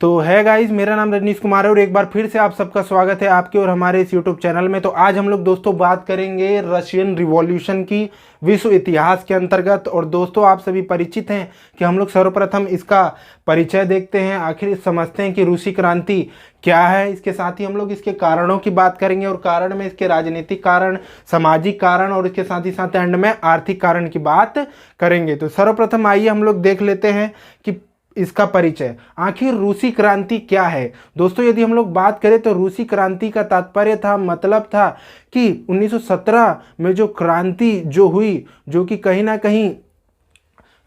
तो है गाइज, मेरा नाम रजनीश कुमार है और एक बार फिर से आप सबका स्वागत है आपके और हमारे इस यूट्यूब चैनल में। तो आज हम लोग दोस्तों बात करेंगे रशियन रिवॉल्यूशन की विश्व इतिहास के अंतर्गत। और दोस्तों आप सभी परिचित हैं कि हम लोग सर्वप्रथम इसका परिचय देखते हैं, आखिर समझते हैं कि रूसी क्रांति क्या है। इसके साथ ही हम लोग इसके कारणों की बात करेंगे और कारण में इसके राजनीतिक कारण, सामाजिक कारण और इसके साथ ही साथ एंड में आर्थिक कारण की बात करेंगे। तो सर्वप्रथम आइए हम लोग देख लेते हैं कि इसका परिचय, आखिर रूसी क्रांति क्या है। दोस्तों यदि हम लोग बात करें तो रूसी क्रांति का तात्पर्य था, मतलब था कि 1917 में जो क्रांति जो हुई, जो कि कहीं ना कहीं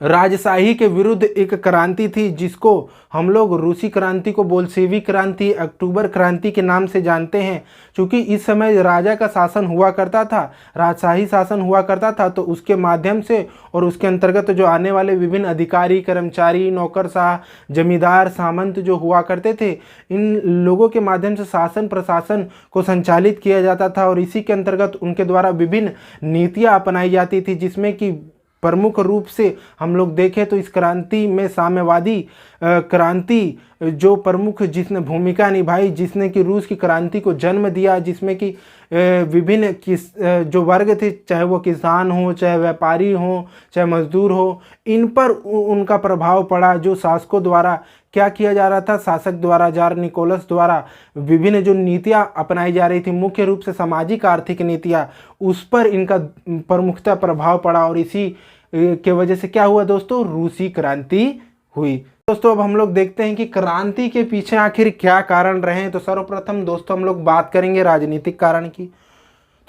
राजशाही के विरुद्ध एक क्रांति थी, जिसको हम लोग रूसी क्रांति को बोल्शेविक क्रांति, अक्टूबर क्रांति के नाम से जानते हैं। क्योंकि इस समय राजा का शासन हुआ करता था, राजशाही शासन हुआ करता था, तो उसके माध्यम से और उसके अंतर्गत जो आने वाले विभिन्न अधिकारी, कर्मचारी, नौकरशाह, जमींदार, सामंत जो हुआ करते थे, इन लोगों के माध्यम से शासन प्रशासन को संचालित किया जाता था और इसी के अंतर्गत उनके द्वारा विभिन्न नीतियाँ अपनाई जाती थी, जिसमें कि प्रमुख रूप से हम लोग देखें तो इस क्रांति में साम्यवादी क्रांति जो प्रमुख जिसने भूमिका निभाई, जिसने कि रूस की क्रांति को जन्म दिया, जिसमें कि विभिन्न जो वर्ग थे, चाहे वो किसान हो, चाहे व्यापारी हो, चाहे मजदूर हो, इन पर उनका प्रभाव पड़ा। जो शासकों द्वारा क्या किया जा रहा था, शासक द्वारा, जार निकोलस द्वारा विभिन्न जो नीतियां अपनाई जा रही थी, मुख्य रूप से सामाजिक आर्थिक नीतियां, उस पर इनका प्रमुखता प्रभाव पड़ा और इसी के वजह से क्या हुआ दोस्तों, रूसी क्रांति हुई। दोस्तों अब हम लोग देखते हैं कि क्रांति के पीछे आखिर क्या कारण रहे हैं। तो सर्वप्रथम दोस्तों हम लोग बात करेंगे राजनीतिक कारण की।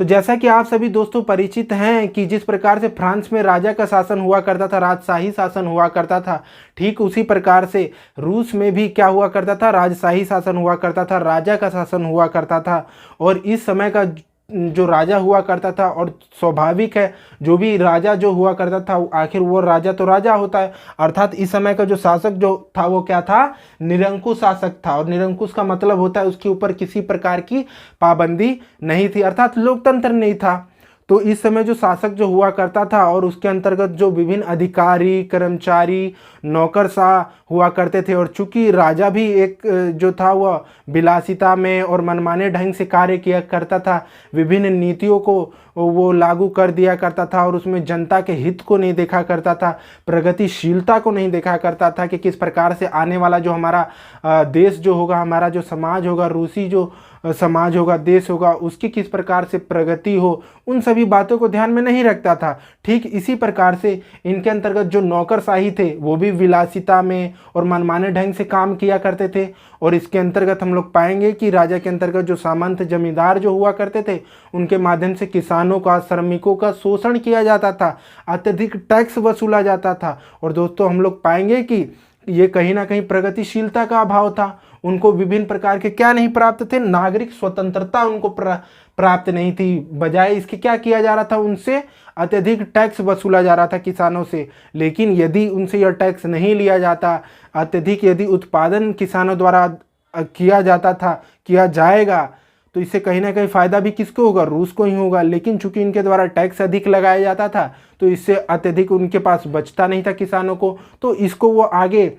तो जैसा कि आप सभी दोस्तों परिचित हैं कि जिस प्रकार से फ्रांस में राजा का शासन हुआ करता था, राजशाही शासन हुआ करता था, ठीक उसी प्रकार से रूस में भी क्या हुआ करता था, राजशाही शासन हुआ करता था, राजा का शासन हुआ करता था। और इस समय का जो राजा हुआ करता था, और स्वाभाविक है जो भी राजा जो हुआ करता था, आखिर वो राजा तो राजा होता है, अर्थात इस समय का जो शासक जो था वो क्या था, निरंकुश शासक था। और निरंकुश का मतलब होता है उसके ऊपर किसी प्रकार की पाबंदी नहीं थी, अर्थात लोकतंत्र नहीं था। तो इस समय जो शासक जो हुआ करता था और उसके अंतर्गत जो विभिन्न अधिकारी, कर्मचारी, नौकरशाह हुआ करते थे। और चूंकि राजा भी एक जो था वह विलासिता में और मनमाने ढंग से कार्य किया करता था, विभिन्न नीतियों को वो लागू कर दिया करता था और उसमें जनता के हित को नहीं देखा करता था, प्रगतिशीलता को नहीं देखा करता था कि किस प्रकार से आने वाला जो हमारा देश जो होगा, हमारा जो समाज होगा, रूसी जो समाज होगा, देश होगा, उसकी किस प्रकार से प्रगति हो, उन सभी बातों को ध्यान में नहीं रखता था। ठीक इसी प्रकार से इनके अंतर्गत जो नौकरशाही थे वो भी विलासिता में और मनमाने ढंग से काम किया करते थे। और इसके अंतर्गत हम लोग पाएंगे कि राजा के अंतर्गत जो सामंत जमींदार जो हुआ करते थे, उनके माध्यम से किसानों का, श्रमिकों का शोषण किया जाता था, अत्यधिक टैक्स वसूला जाता था। और दोस्तों हम लोग पाएंगे कि ये कहीं ना कहीं प्रगतिशीलता का अभाव था। उनको विभिन्न प्रकार के क्या नहीं प्राप्त थे, नागरिक स्वतंत्रता उनको प्राप्त नहीं थी। बजाय इसके क्या किया जा रहा था, उनसे अत्यधिक टैक्स वसूला जा रहा था किसानों से। लेकिन यदि उनसे यह टैक्स नहीं लिया जाता, अत्यधिक यदि उत्पादन किसानों द्वारा किया जाता था, किया जाएगा, तो इससे कहीं ना कहीं फ़ायदा भी किसको होगा, रूस को ही होगा। लेकिन चूंकि इनके द्वारा टैक्स अधिक लगाया जाता था, तो इससे अत्यधिक उनके पास बचता नहीं था किसानों को, तो इसको वो आगे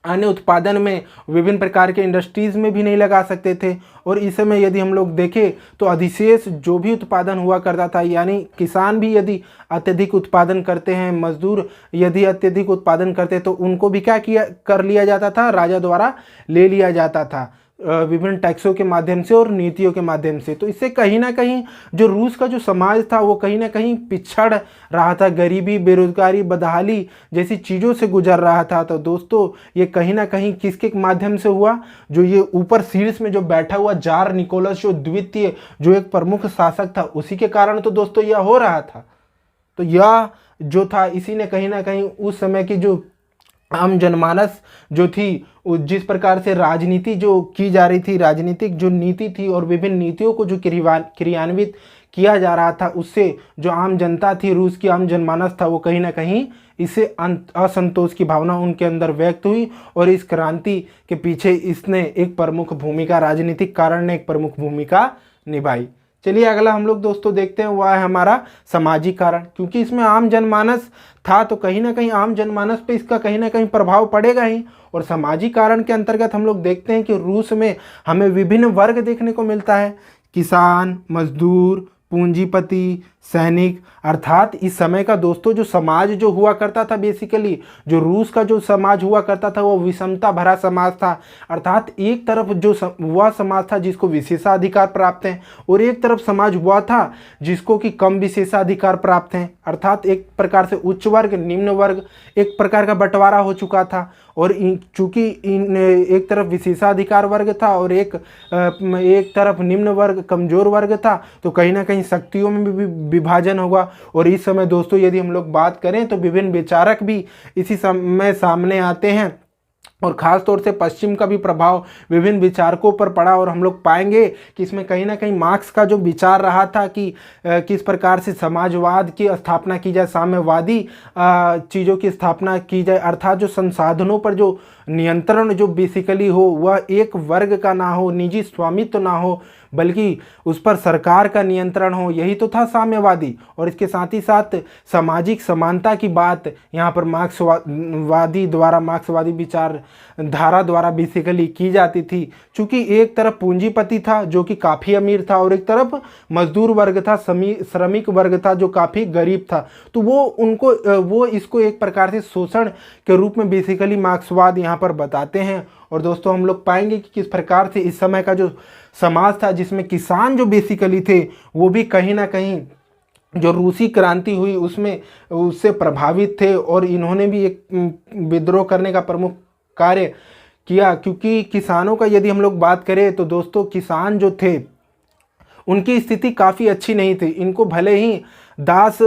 अन्य उत्पादन में, विभिन्न प्रकार के इंडस्ट्रीज़ में भी नहीं लगा सकते थे। और इस समय यदि हम लोग देखें तो अधिशेष जो भी उत्पादन हुआ करता था, यानी किसान भी यदि अत्यधिक उत्पादन करते हैं, मजदूर यदि अत्यधिक उत्पादन करते, तो उनको भी क्या किया कर लिया जाता था, राजा द्वारा ले लिया जाता था विभिन्न टैक्सों के माध्यम से और नीतियों के माध्यम से। तो इससे कहीं ना कहीं जो रूस का जो समाज था वो कहीं ना कहीं पिछड़ रहा था, गरीबी, बेरोजगारी, बदहाली जैसी चीज़ों से गुजर रहा था। तो दोस्तों ये कहीं ना कहीं किसके माध्यम से हुआ, जो ये ऊपर शीर्ष में जो बैठा हुआ जार निकोलस जो द्वितीय, जो एक प्रमुख शासक था, उसी के कारण तो दोस्तों यह हो रहा था। तो यह जो था, इसी ने कहीं ना कहीं उस समय की जो आम जनमानस जो थी, जिस प्रकार से राजनीति जो की जा रही थी, राजनीतिक जो नीति थी और विभिन्न नीतियों को जो क्रियान्वित किया जा रहा था, उससे जो आम जनता थी, रूस की आम जनमानस था, वो कहीं ना कहीं इससे असंतोष की भावना उनके अंदर व्यक्त हुई। और इस क्रांति के पीछे इसने एक प्रमुख भूमिका, राजनीतिक कारण ने एक प्रमुख भूमिका निभाई। चलिए अगला हम लोग दोस्तों देखते हैं, वह है हमारा सामाजिक कारण। क्योंकि इसमें आम जनमानस था तो कहीं ना कहीं आम जनमानस पे इसका कहीं ना कहीं प्रभाव पड़ेगा ही। और सामाजिक कारण के अंतर्गत हम लोग देखते हैं कि रूस में हमें विभिन्न वर्ग देखने को मिलता है, किसान, मजदूर, पूंजीपति, सैनिक। अर्थात इस समय का दोस्तों जो समाज जो हुआ करता था, बेसिकली जो रूस का जो समाज हुआ करता था वो विषमता भरा समाज था। अर्थात एक तरफ जो वह समाज था जिसको विशेषाधिकार प्राप्त हैं, और एक तरफ समाज हुआ था जिसको कि कम विशेषाधिकार प्राप्त हैं। अर्थात एक प्रकार से उच्च वर्ग, निम्न वर्ग, एक प्रकार का बंटवारा हो चुका था। और चूंकि एक तरफ विशेषाधिकार वर्ग था और एक तरफ निम्न वर्ग, कमजोर वर्ग था, तो कहीं ना कहीं शक्तियों में भी विभाजन होगा। और इस समय दोस्तों यदि हम लोग बात करें तो विभिन्न विचारक भी इसी समय सामने आते हैं, और ख़ास तौर से पश्चिम का भी प्रभाव विभिन्न विचारकों पर पड़ा। और हम लोग पाएंगे कि इसमें कहीं ना कहीं मार्क्स का जो विचार रहा था कि किस प्रकार से समाजवाद की स्थापना की जाए, साम्यवादी चीज़ों की स्थापना की जाए। अर्थात जो संसाधनों पर जो नियंत्रण जो बेसिकली हो वह एक वर्ग का ना हो, निजी स्वामित्व ना हो, बल्कि उस पर सरकार का नियंत्रण हो। यही तो था साम्यवादी। और इसके साथ ही साथ सामाजिक समानता की बात यहाँ पर मार्क्सवादी विचार धारा द्वारा बेसिकली की जाती थी। चूंकि एक तरफ पूंजीपति था जो कि काफ़ी अमीर था, और एक तरफ मजदूर वर्ग था, श्रमिक वर्ग था जो काफ़ी गरीब था। तो वो इसको एक प्रकार से शोषण के रूप में बेसिकली मार्क्सवाद यहाँ पर बताते हैं। और दोस्तों हम लोग पाएंगे कि किस प्रकार से इस समय का जो समाज था जिसमें किसान जो बेसिकली थे वो भी कहीं ना कहीं जो रूसी क्रांति हुई उसमें उससे प्रभावित थे, और इन्होंने भी एक विद्रोह करने का प्रमुख कार्य किया। क्योंकि किसानों का यदि हम लोग बात करें तो दोस्तों किसान जो थे उनकी स्थिति काफ़ी अच्छी नहीं थी। इनको भले ही दास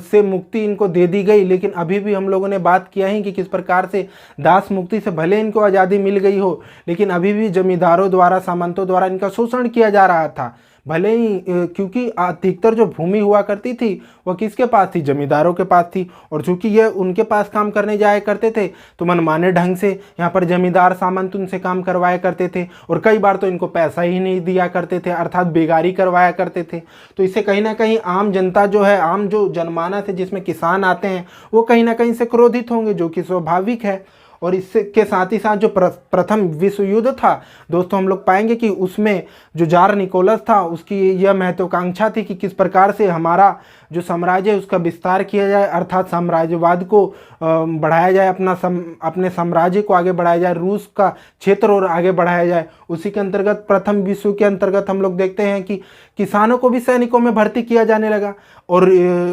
से मुक्ति इनको दे दी गई, लेकिन अभी भी हम लोगों ने बात किया है कि किस प्रकार से दास मुक्ति से भले इनको आज़ादी मिल गई हो, लेकिन अभी भी जमींदारों द्वारा, सामंतों द्वारा इनका शोषण किया जा रहा था। भले ही क्योंकि अधिकतर जो भूमि हुआ करती थी वह किसके पास थी, जमींदारों के पास थी। और चूंकि ये उनके पास काम करने जाया करते थे तो मनमाने ढंग से यहाँ पर जमींदार सामंत उनसे काम करवाया करते थे, और कई बार तो इनको पैसा ही नहीं दिया करते थे, अर्थात बेगारी करवाया करते थे। तो इससे कहीं ना कहीं आम जनता जो है, आम जो जनमानस है जिसमें किसान आते हैं, वो कहीं ना कहीं से क्रोधित होंगे, जो कि स्वाभाविक है। और इसके साथ ही साथ जो प्रथम विश्व युद्ध था दोस्तों, हम लोग पाएंगे कि उसमें जो जार निकोलस था उसकी यह महत्वाकांक्षा थी कि किस प्रकार से हमारा जो साम्राज्य है उसका विस्तार किया जाए, अर्थात साम्राज्यवाद को बढ़ाया जाए, अपने साम्राज्य को आगे बढ़ाया जाए, रूस का क्षेत्र और आगे बढ़ाया जाए। उसी के अंतर्गत प्रथम विश्व के अंतर्गत हम लोग देखते हैं कि किसानों को भी सैनिकों में भर्ती किया जाने लगा। और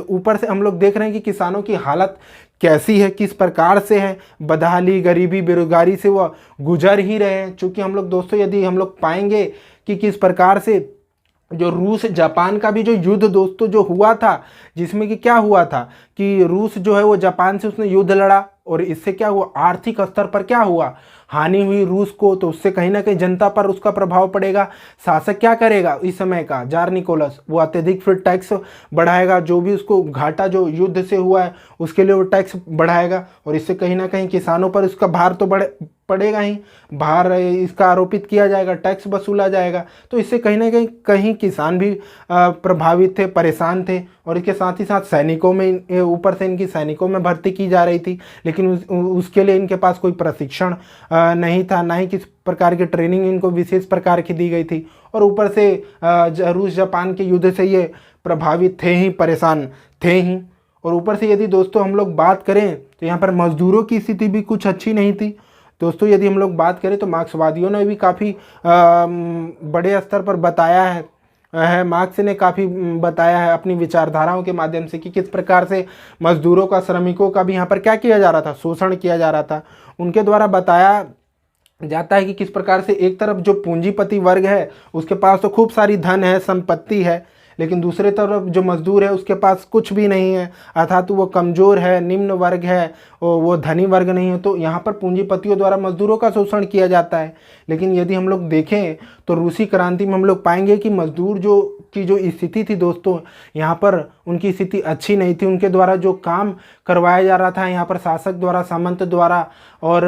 ऊपर से हम लोग देख रहे हैं कि किसानों की हालत कैसी है, किस प्रकार से है, बदहाली, गरीबी, बेरोजगारी से वह गुजर ही रहे हैं। चूँकि हम लोग दोस्तों यदि हम लोग पाएंगे कि किस प्रकार से जो रूस जापान का भी जो युद्ध दोस्तों जो हुआ था, जिसमें कि क्या हुआ था कि रूस जो है वो जापान से उसने युद्ध लड़ा, और इससे क्या हुआ, आर्थिक स्तर पर क्या हुआ, हानि हुई रूस को। तो उससे कहीं ना कहीं जनता पर उसका प्रभाव पड़ेगा। शासक क्या करेगा इस समय का, जार निकोलस, वो अत्यधिक फिर टैक्स बढ़ाएगा, जो भी उसको घाटा जो युद्ध से हुआ है उसके लिए वो टैक्स बढ़ाएगा। और इससे कहीं ना कहीं किसानों पर उसका भार तो पड़ेगा ही, भार इसका आरोपित किया जाएगा, टैक्स वसूला जाएगा। तो इससे कहीं ना कहीं किसान भी प्रभावित थे, परेशान थे। और इसके साथ ही साथ सैनिकों में, ऊपर से इनकी सैनिकों में भर्ती की जा रही थी, लेकिन उसके लिए इनके पास कोई प्रशिक्षण नहीं था, ना ही किस प्रकार की ट्रेनिंग इनको विशेष प्रकार की दी गई थी। और ऊपर से रूस जापान के युद्ध से ये प्रभावित थे ही, परेशान थे ही। और ऊपर से यदि दोस्तों हम लोग बात करें तो यहाँ पर मजदूरों की स्थिति भी कुछ अच्छी नहीं थी। दोस्तों यदि हम लोग बात करें तो मार्क्सवादियों ने भी काफ़ी बड़े स्तर पर बताया है, मार्क्स ने काफ़ी बताया है अपनी विचारधाराओं के माध्यम से कि किस प्रकार से मजदूरों का, श्रमिकों का भी यहाँ पर क्या किया जा रहा था, शोषण किया जा रहा था। उनके द्वारा बताया जाता है कि किस प्रकार से एक तरफ जो पूंजीपति वर्ग है उसके पास तो खूब सारी धन है, संपत्ति है, लेकिन दूसरे तरफ जो मजदूर है उसके पास कुछ भी नहीं है, अर्थात वो कमज़ोर है, निम्न वर्ग है, वो धनी वर्ग नहीं है। तो यहाँ पर पूंजीपतियों द्वारा मजदूरों का शोषण किया जाता है। लेकिन यदि हम लोग देखें तो रूसी क्रांति में हम लोग पाएंगे कि मजदूर की जो स्थिति थी दोस्तों, यहाँ पर उनकी स्थिति अच्छी नहीं थी। उनके द्वारा जो काम करवाया जा रहा था यहाँ पर शासक द्वारा, सामंत द्वारा, और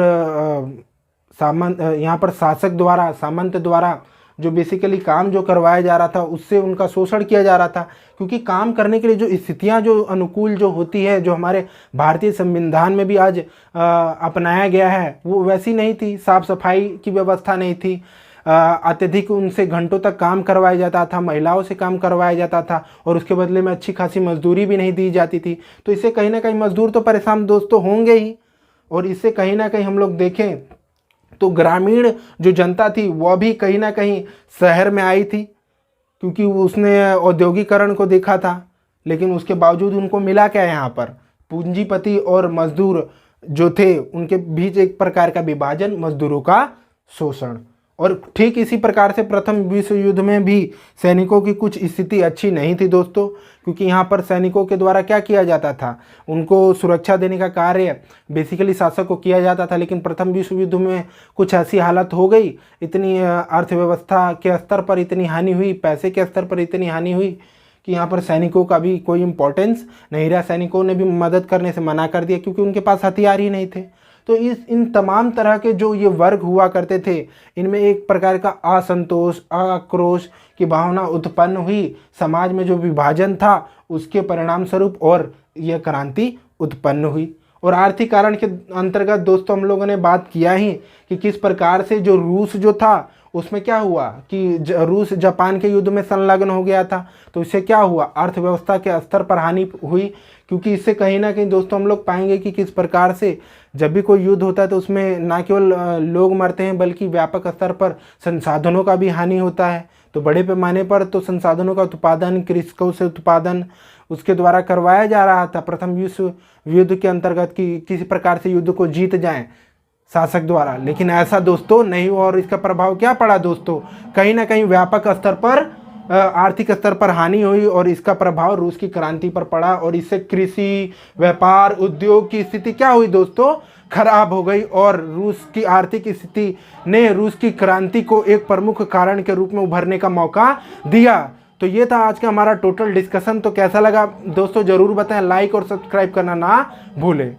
यहाँ पर शासक द्वारा, सामंत द्वारा जो बेसिकली काम जो करवाया जा रहा था उससे उनका शोषण किया जा रहा था, क्योंकि काम करने के लिए जो स्थितियां जो अनुकूल जो होती है, जो हमारे भारतीय संविधान में भी आज अपनाया गया है, वो वैसी नहीं थी। साफ सफाई की व्यवस्था नहीं थी, अत्यधिक उनसे घंटों तक काम करवाया जाता था, महिलाओं से काम करवाया जाता था और उसके बदले में अच्छी खासी मजदूरी भी नहीं दी जाती थी। तो इससे कहीं ना कहीं मजदूर तो परेशान दोस्तों होंगे ही, और इससे कहीं ना कहीं हम लोग देखें तो ग्रामीण जो जनता थी वह भी कहीं ना कहीं शहर में आई थी, क्योंकि उसने औद्योगिकरण को देखा था। लेकिन उसके बावजूद उनको मिला क्या यहाँ पर? पूंजीपति और मजदूर जो थे उनके बीच एक प्रकार का विभाजन, मजदूरों का शोषण। और ठीक इसी प्रकार से प्रथम विश्व युद्ध में भी सैनिकों की कुछ स्थिति अच्छी नहीं थी दोस्तों, क्योंकि यहाँ पर सैनिकों के द्वारा क्या किया जाता था, उनको सुरक्षा देने का कार्य बेसिकली शासक को किया जाता था। लेकिन प्रथम विश्व युद्ध में कुछ ऐसी हालत हो गई, इतनी अर्थव्यवस्था के स्तर पर इतनी हानि हुई, पैसे के स्तर पर इतनी हानि हुई कि यहाँ पर सैनिकों का भी कोई इम्पोर्टेंस नहीं रहा। सैनिकों ने भी मदद करने से मना कर दिया, क्योंकि उनके पास हथियार ही नहीं थे। तो इन तमाम तरह के जो ये वर्ग हुआ करते थे, इनमें एक प्रकार का असंतोष, आक्रोश की भावना उत्पन्न हुई। समाज में जो विभाजन था उसके परिणाम स्वरूप और यह क्रांति उत्पन्न हुई। और आर्थिक कारण के अंतर्गत दोस्तों हम लोगों ने बात किया ही कि किस प्रकार से जो रूस जो था उसमें क्या हुआ कि रूस जापान के युद्ध में संलग्न हो गया था। तो इससे क्या हुआ, अर्थव्यवस्था के स्तर पर हानि हुई, क्योंकि इससे कहीं ना कहीं दोस्तों हम लोग पाएंगे कि किस प्रकार से जब भी कोई युद्ध होता है तो उसमें ना केवल लोग मरते हैं बल्कि व्यापक स्तर पर संसाधनों का भी हानि होता है। तो बड़े पैमाने पर तो संसाधनों का उत्पादन, कृषकों से उत्पादन उसके द्वारा करवाया जा रहा था प्रथम विश्व युद्ध के अंतर्गत, कि किसी प्रकार से युद्ध को जीत जाएं शासक द्वारा। लेकिन ऐसा दोस्तों नहीं हुआ, और इसका प्रभाव क्या पड़ा दोस्तों, कहीं ना कहीं व्यापक स्तर पर आर्थिक स्तर पर हानि हुई, और इसका प्रभाव रूस की क्रांति पर पड़ा। और इससे कृषि, व्यापार, उद्योग की स्थिति क्या हुई दोस्तों, खराब हो गई। और रूस की आर्थिक स्थिति ने रूस की क्रांति को एक प्रमुख कारण के रूप में उभरने का मौका दिया। तो ये था आज का हमारा टोटल डिस्कशन। तो कैसा लगा दोस्तों ज़रूर बताएं, लाइक और सब्सक्राइब करना ना भूलें।